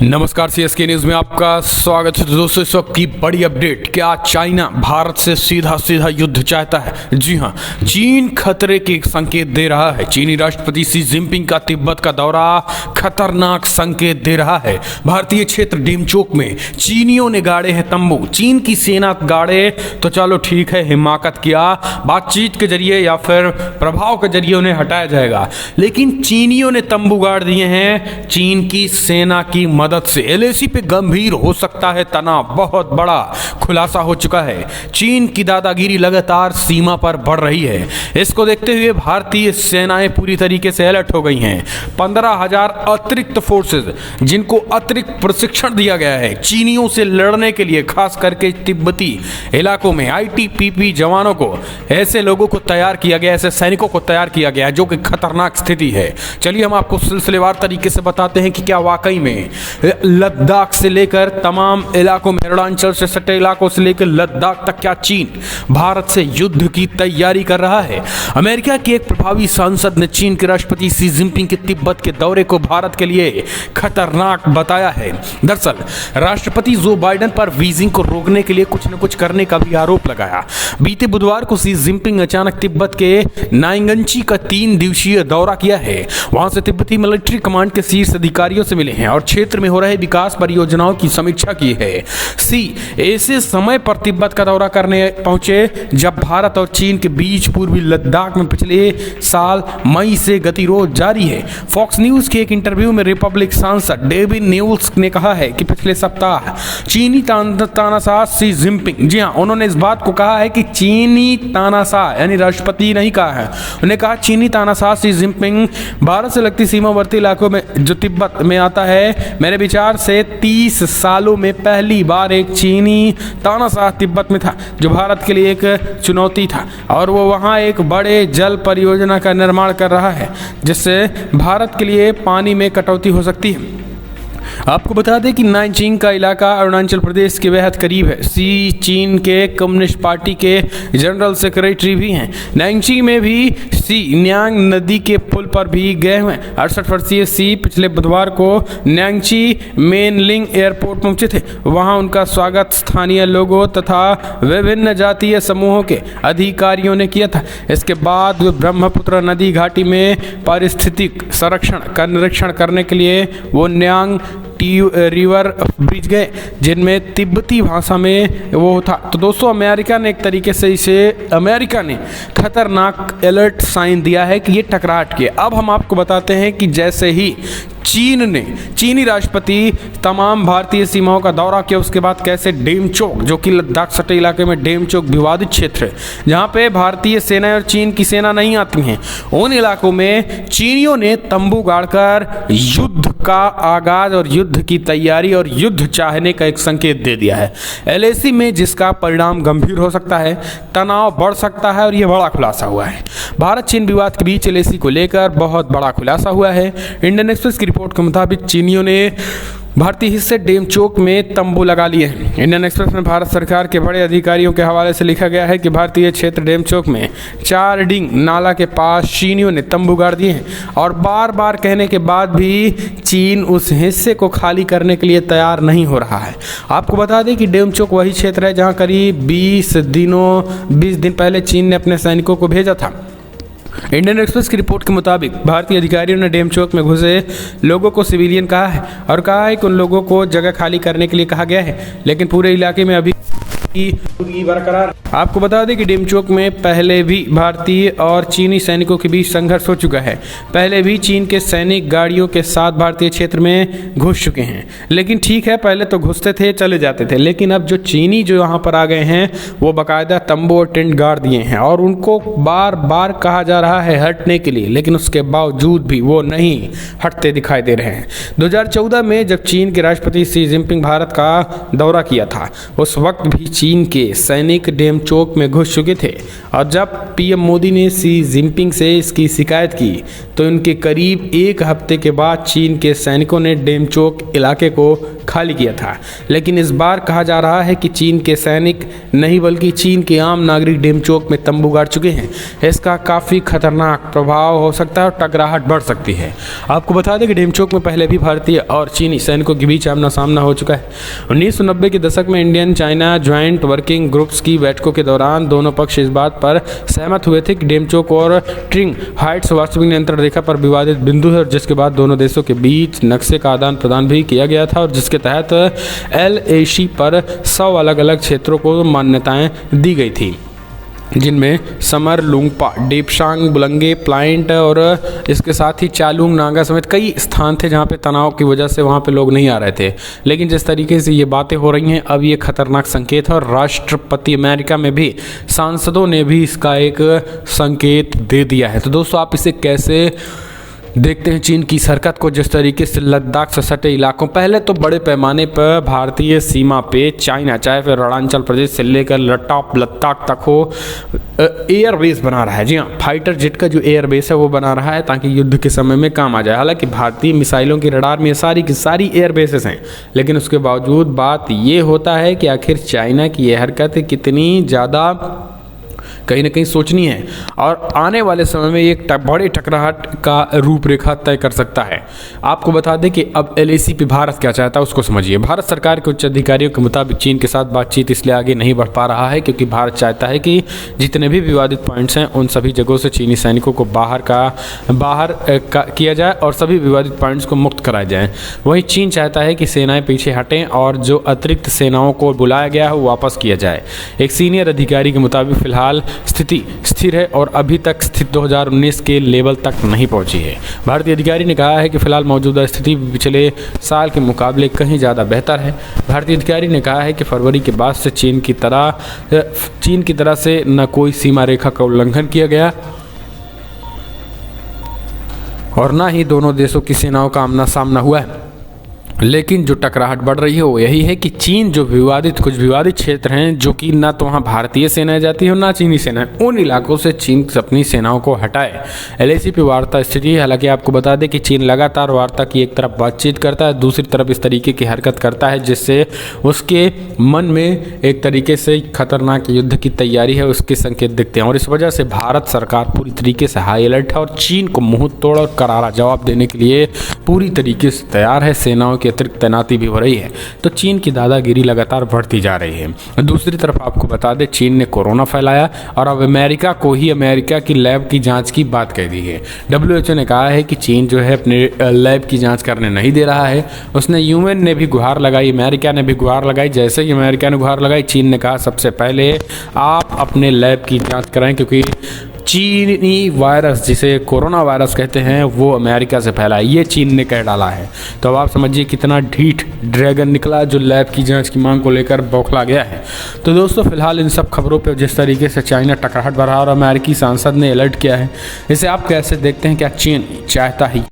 नमस्कार, CSK news में आपका स्वागत है। दोस्तों, इस वक्त की बड़ी अपडेट, क्या चाइना भारत से सीधा सीधा युद्ध चाहता है? जी हां, चीन खतरे के संकेत दे रहा है। चीनी राष्ट्रपति शी जिनपिंग का तिब्बत का दौरा खतरनाक संकेत दे रहा है। भारतीय क्षेत्र डेमचोक में चीनियों ने गाड़े हैं तंबू। चीन की सेना गाड़े तो चलो ठीक है, हिमाकत किया, बातचीत के जरिए या फिर प्रभाव के जरिए उन्हें हटाया जाएगा, लेकिन चीनियों ने तंबू गाड़ दिए हैं चीन की सेना की मदद से। एलएसी पे गंभीर हो सकता है तनाव, बहुत बड़ा खुलासा हो चुका है। चीन की दादागिरी लगातार सीमा पर बढ़ रही है। इसको देखते हुए भारतीय सेनाएं पूरी तरीके से अलर्ट हो गई हैं। 15,000 अतिरिक्त फोर्सेज, जिनको अतिरिक्त प्रशिक्षण दिया गया है चीनियों से लड़ने के लिए, खास करके तिब्बती इलाकों में आईटीबीपी जवानों को, ऐसे लोगों को तैयार किया गया, ऐसे सैनिकों को तैयार किया गया है जो कि खतरनाक स्थिति है। चलिए हम आपको सिलसिलेवार तरीके से बताते हैं कि क्या वाकई में लद्दाख से लेकर तमाम इलाकों में, अरुणाचल से सटे इलाकों से लेकर लद्दाख तक, क्या चीन भारत से युद्ध की तैयारी कर रहा है? अमेरिका के एक प्रभावी सांसद ने चीन के राष्ट्रपति शी जिनपिंग के तिब्बत के दौरे को भारत के लिए खतरनाक बताया है। दरअसल राष्ट्रपति जो बाइडेन पर बीजिंग को रोकने के लिए कुछ न कुछ करने का भी आरोप लगाया। बीते बुधवार को शी जिनपिंग अचानक तिब्बत के नाइंगंची का 3 दिवसीय दौरा किया है। वहां से तिब्बती मिलिट्री कमांड के शीर्ष अधिकारियों से मिले हैं और क्षेत्र में हो रहे विकास परियोजनाओं की समीक्षा की है। शी ऐसे समय पर तिब्बत का दौरा करने पहुंचे जब भारत और चीन के बीच पूर्वी लद्दाख में पिछले साल मई से गतिरोध जारी है। फॉक्स न्यूज के एक इंटरव्यू में रिपब्लिक सांसद डेविड न्यूल्स ने कहा है कि पिछले सप्ताह चीनी तानाशाह शी जिनपिंग, जी हाँ, उन्होंने इस बात को कहा है कि चीनी तानाशाह, यानी राष्ट्रपति नहीं कहा है, उन्होंने कहा चीनी तानाशाह शी जिनपिंग भारत से लगती सीमावर्ती इलाकों में जो तिब्बत में आता है, मेरे विचार से 30 सालों में पहली बार एक चीनी तानाशाह तिब्बत में था, जो भारत के लिए एक चुनौती था। और वो वहाँ एक बड़े जल परियोजना का निर्माण कर रहा है जिससे भारत के लिए पानी में कटौती हो सकती है। आपको बता दें कि नानजिंग का इलाका अरुणाचल प्रदेश के बेहद करीब है। शी चीन के कम्युनिस्ट पार्टी के जनरल सेक्रेटरी भी हैं। नानजिंग में भी शी न्यांग नदी के पुल पर भी गए हुए हैं। 68 वर्षीय शी पिछले बुधवार को न्यांगची मेनलिंग एयरपोर्ट पहुंचे थे। वहां उनका स्वागत स्थानीय लोगों तथा विभिन्न जातीय समूहों के अधिकारियों ने किया था। इसके बाद वे ब्रह्मपुत्र नदी घाटी में पारिस्थितिक संरक्षण का निरीक्षण करने के लिए वो न्यांग रिवर ब्रिज गए, जिनमें तिब्बती भाषा में वो था। तो दोस्तों, अमेरिका ने एक तरीके से अमेरिका ने खतरनाक अलर्ट साइन दिया है कि ये टकराहट की। अब हम आपको बताते हैं कि जैसे ही चीनी राष्ट्रपति तमाम भारतीय सीमाओं का दौरा किया, उसके बाद कैसे डेमचोक, जो कि लद्दाख सटे इलाके में डेमचोक विवादित क्षेत्र है जहां पे भारतीय सेना और चीन की सेना नहीं आती हैं, उन इलाकों में चीनियों ने तंबू गाड़कर युद्ध का आगाज और युद्ध की तैयारी और युद्ध चाहने का एक संकेत दे दिया है एलएसी में, जिसका परिणाम गंभीर हो सकता है, तनाव बढ़ सकता है। और यह बड़ा खुलासा हुआ है भारत चीन विवाद के बीच एलएसी को लेकर बहुत बड़ा खुलासा हुआ है। इंडियन एक्सप्रेस की रिपोर्ट के मुताबिक चीनियों ने भारतीय हिस्से डेमचोक में तंबू लगा लिए हैं। इंडियन एक्सप्रेस में भारत सरकार के बड़े अधिकारियों के हवाले से लिखा गया है कि भारतीय क्षेत्र डेमचोक में चारडिंग नाला के पास चीनियों ने तंबू गाड़ दिए हैं और बार बार कहने के बाद भी चीन उस हिस्से को खाली करने के लिए तैयार नहीं हो रहा है। आपको बता दें कि डेमचोक वही क्षेत्र है जहाँ करीब 20 दिन पहले चीन ने अपने सैनिकों को भेजा था। इंडियन एक्सप्रेस की रिपोर्ट के मुताबिक भारतीय अधिकारियों ने डेमचोक में घुसे लोगों को सिविलियन कहा है और कहा है कि उन लोगों को जगह खाली करने के लिए कहा गया है, लेकिन पूरे इलाके में अभी बरकरार। आपको बता दें कि डेमचोक में पहले भी भारतीय और चीनी सैनिकों के बीच संघर्ष हो चुका है। पहले भी चीन के सैनिक गाड़ियों के साथ भारतीय क्षेत्र में घुस चुके हैं, लेकिन ठीक है, पहले तो घुसते थे, चले जाते थे, लेकिन अब जो चीनी जो यहाँ पर आ गए हैं वो बाकायदा तंबू और टेंट गाड़ दिए हैं और उनको बार बार कहा जा रहा है हटने के लिए, लेकिन उसके बावजूद भी वो नहीं हटते दिखाई दे रहे हैं। 2014 में जब चीन के राष्ट्रपति शी जिनपिंग भारत का दौरा किया था, उस वक्त भी चीन के सैनिक डेमचोक में घुस चुके थे और जब पीएम मोदी ने शी जिनपिंग से इसकी शिकायत की तो इनके करीब एक हफ्ते के बाद चीन के सैनिकों ने डेमचोक इलाके को खाली किया था। लेकिन इस बार कहा जा रहा है कि चीन के सैनिक नहीं बल्कि चीन के आम नागरिक डेमचोक में तंबू गाड़ चुके हैं। इसका काफ़ी खतरनाक प्रभाव हो सकता है और टकराहट बढ़ सकती है। आपको बता दें कि डेमचोक में पहले भी भारतीय और चीनी सैनिकों के बीच आमना सामना हो चुका है। 1990 के दशक में Indian China joint working groups की बैठकों के दौरान दोनों पक्ष इस बात पर सहमत हुए थे कि डेमचोक और ट्रिंग हाइट्स वास्तविक नियंत्रण रेखा पर विवादित बिंदु है, और जिसके बाद दोनों देशों के बीच नक्शे का आदान प्रदान भी किया गया था और जिसके तहत LAC पर 100 अलग अलग क्षेत्रों को मान्यताएं दी गई थी, जिनमें समर, लुंगपा, डेपशांग, बुलंगे, प्लाइंट और इसके साथ ही चालुंग नागा समेत कई स्थान थे जहां पे तनाव की वजह से वहां पे लोग नहीं आ रहे थे। लेकिन जिस तरीके से ये बातें हो रही हैं अब ये खतरनाक संकेत है और राष्ट्रपति अमेरिका में भी सांसदों ने भी इसका एक संकेत दे दिया है। तो दोस्तों आप इसे कैसे देखते हैं चीन की इस हरकत को, जिस तरीके से लद्दाख से सटे इलाकों, पहले तो बड़े पैमाने पर भारतीय सीमा पे चाइना चाहे फिर अरुणाचल प्रदेश से लेकर लद्दाख तक हो एयरबेस बना रहा है। जी हाँ, फाइटर जेट का जो एयरबेस है वो बना रहा है ताकि युद्ध के समय में काम आ जाए। हालांकि भारतीय मिसाइलों की रडार में सारी की सारी एयरबेसेस हैं, लेकिन उसके बावजूद बात ये होता है कि आखिर चाइना की यह हरकत कितनी ज़्यादा कहीं ना कहीं सोचनी है और आने वाले समय में एक बड़े टकराहट का रूपरेखा तय कर सकता है। आपको बता दें कि अब LAC पे भारत क्या चाहता है उसको समझिए। भारत सरकार के उच्च अधिकारियों के मुताबिक चीन के साथ बातचीत इसलिए आगे नहीं बढ़ पा रहा है क्योंकि भारत चाहता है कि जितने भी विवादित पॉइंट्स हैं उन सभी जगहों से चीनी सैनिकों को बाहर किया जाए और सभी विवादित पॉइंट्स को मुक्त कराया जाए। वहीं चीन चाहता है कि सेनाएं पीछे हटें और जो अतिरिक्त सेनाओं को बुलाया गया है वो वापस किया जाए। एक सीनियर अधिकारी के मुताबिक फिलहाल स्थिति स्थिर है और अभी तक स्थिति 2019 के लेवल तक नहीं पहुंची है। भारतीय अधिकारी ने कहा है कि फिलहाल मौजूदा स्थिति पिछले साल के मुकाबले कहीं ज़्यादा बेहतर है। भारतीय अधिकारी ने कहा है कि फरवरी के बाद से चीन की तरह से न कोई सीमा रेखा का उल्लंघन किया गया और न ही दोनों देशों की सेनाओं का आमना सामना हुआ है। लेकिन जो टकराहट बढ़ रही है वो यही है कि चीन जो कुछ विवादित क्षेत्र हैं जो कि ना तो वहाँ भारतीय सेनाएं जाती है और ना चीनी सेनाएं, उन इलाकों से चीन अपनी सेनाओं को हटाए। LAC पे वार्ता स्थिति है। हालांकि आपको बता दें कि चीन लगातार वार्ता की एक तरफ बातचीत करता है, दूसरी तरफ इस तरीके की हरकत करता है जिससे उसके मन में एक तरीके से खतरनाक युद्ध की तैयारी है उसके संकेत दिखते हैं और इस वजह से भारत सरकार पूरी तरीके से हाई अलर्ट है और चीन को मुंह तोड़ और करारा जवाब देने के लिए पूरी तरीके से तैयार है। सेनाओं की अतिरिक्त तैनाती भी हो रही है। तो चीन की दादागिरी लगातार बढ़ती जा रही है। दूसरी तरफ आपको बता दें चीन ने कोरोना फैलाया और अब अमेरिका की लैब की जांच की बात कह दी है। WHO ने कहा है कि चीन जो है अपने लैब की जांच करने नहीं दे रहा है। उसने UN ने भी गुहार लगाई, अमेरिका ने भी गुहार लगाई। जैसे ही अमेरिका ने गुहार लगाई चीन ने कहा सबसे पहले आप अपने लैब की जाँच कराएं क्योंकि चीनी वायरस जिसे कोरोना वायरस कहते हैं वो अमेरिका से फैला है, ये चीन ने कह डाला है। तो अब आप समझिए कितना ढीठ ड्रैगन निकला जो लैब की जांच की मांग को लेकर बौखला गया है। तो दोस्तों फिलहाल इन सब खबरों पे जिस तरीके से चाइना टकराहट बढ़ा और अमेरिकी सांसद ने अलर्ट किया है, इसे आप कैसे देखते हैं? क्या चीन चाहता ही